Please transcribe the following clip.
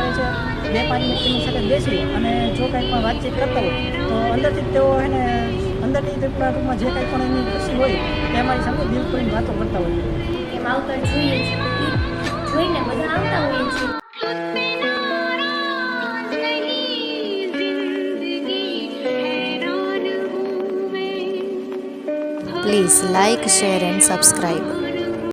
આવે છે 2-5 મિનિટ તેની સાથે બેસી અને જો કંઈ પણ વાતચીત કરતા હોય તો અંદરથી તેઓ એને અંદરની ટૂંકમાં જે કંઈ પણ એની ખુશી હોય તે અમારી સાથે દિલ કરીને વાતો કરતા હોય કે માવતર જોઈએ છે જોઈને બધા આવતા હોઈએ છીએ. Please like, share and subscribe.